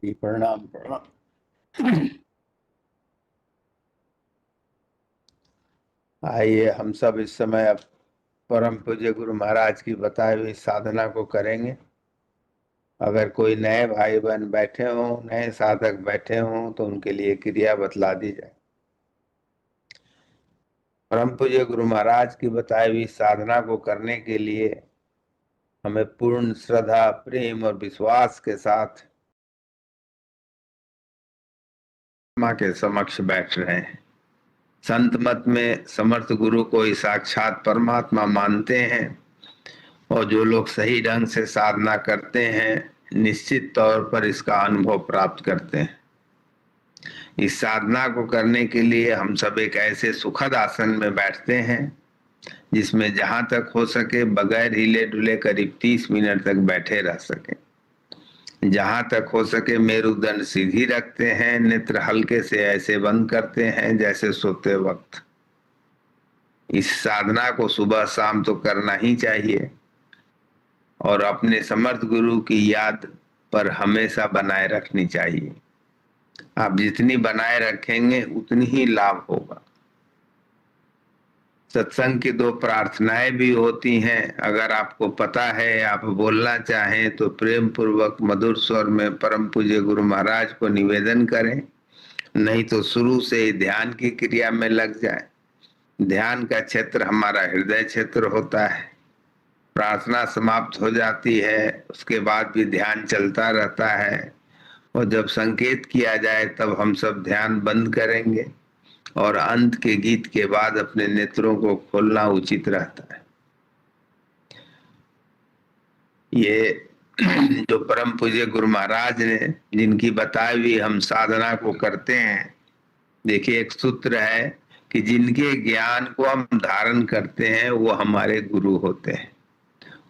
जी प्रणाम प्रणाम। आइए हम सब इस समय अब परम पूज्य गुरु महाराज की बताई हुई साधना को करेंगे। अगर कोई नए भाई बहन बैठे हों, नए साधक बैठे हों तो उनके लिए क्रिया बतला दी जाए। परम पूज्य गुरु महाराज की बताई हुई साधना को करने के लिए हमें पूर्ण श्रद्धा, प्रेम और विश्वास के साथ माँ के समक्ष बैठ रहे हैं। संत मत में समर्थ गुरु को ही साक्षात परमात्मा मानते हैं और जो लोग सही ढंग से साधना करते हैं निश्चित तौर पर इसका अनुभव प्राप्त करते हैं। इस साधना को करने के लिए हम सब एक ऐसे सुखद आसन में बैठते हैं जिसमें जहां तक हो सके बगैर हिले डुले करीब 30 मिनट तक बैठे रह सके। जहां तक हो सके मेरुदंड सीधी रखते हैं, नेत्र हल्के से ऐसे बंद करते हैं जैसे सोते वक्त। इस साधना को सुबह शाम तो करना ही चाहिए और अपने समर्थ गुरु की याद पर हमेशा बनाए रखनी चाहिए। आप जितनी बनाए रखेंगे उतनी ही लाभ होगा। सत्संग की 2 प्रार्थनाएं भी होती हैं। अगर आपको पता है, आप बोलना चाहें तो प्रेम पूर्वक मधुर स्वर में परम पूज्य गुरु महाराज को निवेदन करें, नहीं तो शुरू से ही ध्यान की क्रिया में लग जाए। ध्यान का क्षेत्र हमारा हृदय क्षेत्र होता है। प्रार्थना समाप्त हो जाती है, उसके बाद भी ध्यान चलता रहता है और जब संकेत किया जाए तब हम सब ध्यान बंद करेंगे और अंत के गीत के बाद अपने नेत्रों को खोलना उचित रहता है। ये जो परम पूज्य गुरु महाराज ने जिनकी बताई हुई हम साधना को करते हैं, देखिए एक सूत्र है कि जिनके ज्ञान को हम धारण करते हैं वो हमारे गुरु होते हैं।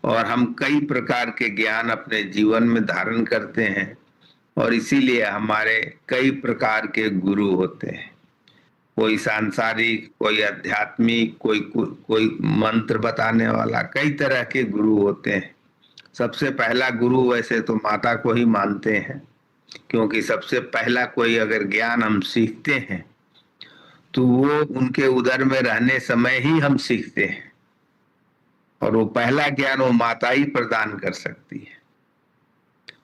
और हम कई प्रकार के ज्ञान अपने जीवन में धारण करते हैं और इसीलिए हमारे कई प्रकार के गुरु होते हैं। कोई सांसारिक, कोई आध्यात्मिक, कोई मंत्र बताने वाला, कई तरह के गुरु होते हैं। सबसे पहला गुरु वैसे तो माता को ही मानते हैं, क्योंकि सबसे पहला कोई अगर ज्ञान हम सीखते हैं तो वो उनके उदर में रहने समय ही हम सीखते हैं और वो पहला ज्ञान वो माता ही प्रदान कर सकती है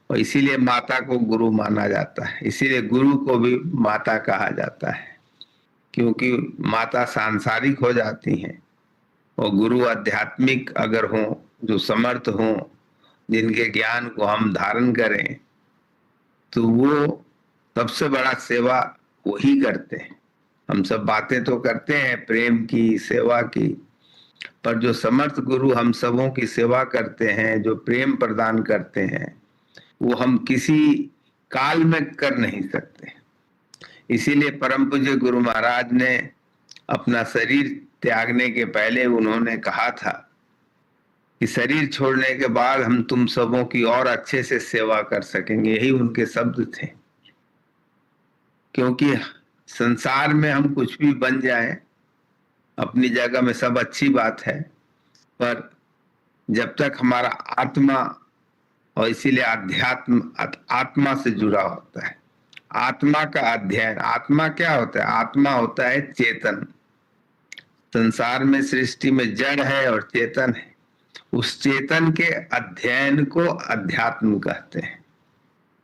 और इसीलिए माता को गुरु माना जाता है। इसीलिए गुरु को भी माता कहा जाता है, क्योंकि माता सांसारिक हो जाती हैं और गुरु आध्यात्मिक अगर हो, जो समर्थ हो, जिनके ज्ञान को हम धारण करें तो वो सबसे बड़ा सेवा वही करते हैं। हम सब बातें तो करते हैं प्रेम की, सेवा की, पर जो समर्थ गुरु हम सबों की सेवा करते हैं, जो प्रेम प्रदान करते हैं, वो हम किसी काल में कर नहीं सकते। इसीलिए परम पूज्य गुरु महाराज ने अपना शरीर त्यागने के पहले उन्होंने कहा था कि शरीर छोड़ने के बाद हम तुम सबों की और अच्छे से सेवा कर सकेंगे। यही उनके शब्द थे। क्योंकि संसार में हम कुछ भी बन जाएं, अपनी जगह में सब अच्छी बात है, पर जब तक हमारा आत्मा, और इसीलिए अध्यात्म आत्मा से जुड़ा होता है। आत्मा का अध्ययन, आत्मा क्या होता है? आत्मा होता है चेतन। संसार में, सृष्टि में जड़ है और चेतन है। उस चेतन के अध्ययन को अध्यात्म कहते हैं।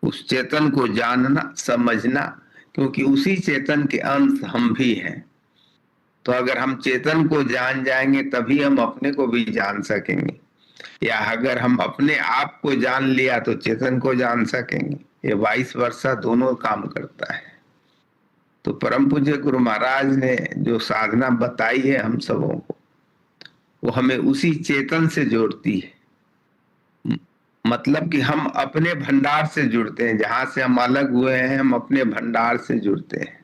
उस चेतन को जानना, समझना, क्योंकि उसी चेतन के अंश हम भी हैं। तो अगर हम चेतन को जान जाएंगे तभी हम अपने को भी जान सकेंगे, या अगर हम अपने आप को जान लिया तो चेतन को जान सकेंगे। ये वाइस वर्सा दोनों काम करता है। तो परम पूज्य गुरु महाराज ने जो साधना बताई है हम सबों को, वो हमें उसी चेतन से जोड़ती है। मतलब कि हम अपने भंडार से जुड़ते हैं। जहां से हम अलग हुए हैं, हम अपने भंडार से जुड़ते हैं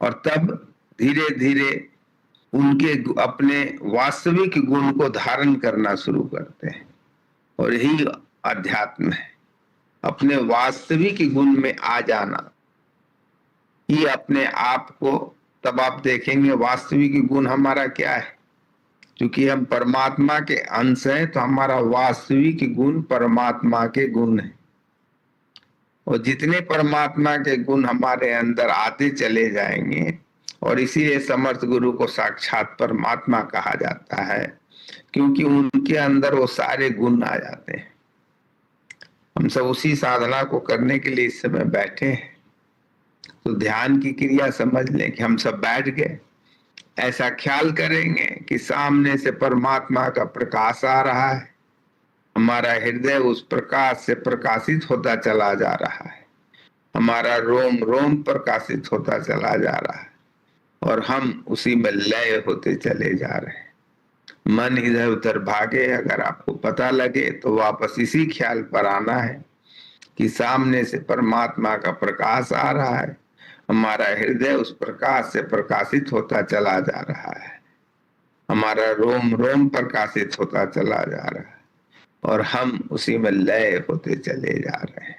और तब धीरे धीरे उनके अपने वास्तविक गुण को धारण करना शुरू करते हैं। और यही अध्यात्म है, अपने वास्तविक गुण में आ जाना। ये अपने आप को, तब आप देखेंगे वास्तविक गुण हमारा क्या है। क्योंकि हम परमात्मा के अंश हैं तो हमारा वास्तविक गुण परमात्मा के गुण है। और जितने परमात्मा के गुण हमारे अंदर आते चले जाएंगे, और इसीलिए समर्थ गुरु को साक्षात परमात्मा कहा जाता है, क्योंकि उनके अंदर वो सारे गुण आ जाते हैं। हम सब उसी साधना को करने के लिए इस समय बैठे हैं। तो ध्यान की क्रिया समझ लें कि हम सब बैठ गए, ऐसा ख्याल करेंगे कि सामने से परमात्मा का प्रकाश आ रहा है, हमारा हृदय उस प्रकाश से प्रकाशित होता चला जा रहा है, हमारा रोम रोम प्रकाशित होता चला जा रहा है, और हम उसी में लय होते चले जा रहे हैं। मन इधर उधर भागे, अगर आपको पता लगे तो वापस इसी ख्याल पर आना है कि सामने से परमात्मा का प्रकाश आ रहा है, हमारा हृदय उस प्रकाश से प्रकाशित होता चला जा रहा है, हमारा रोम रोम प्रकाशित होता चला जा रहा है, और हम उसी में लय होते चले जा रहे हैं।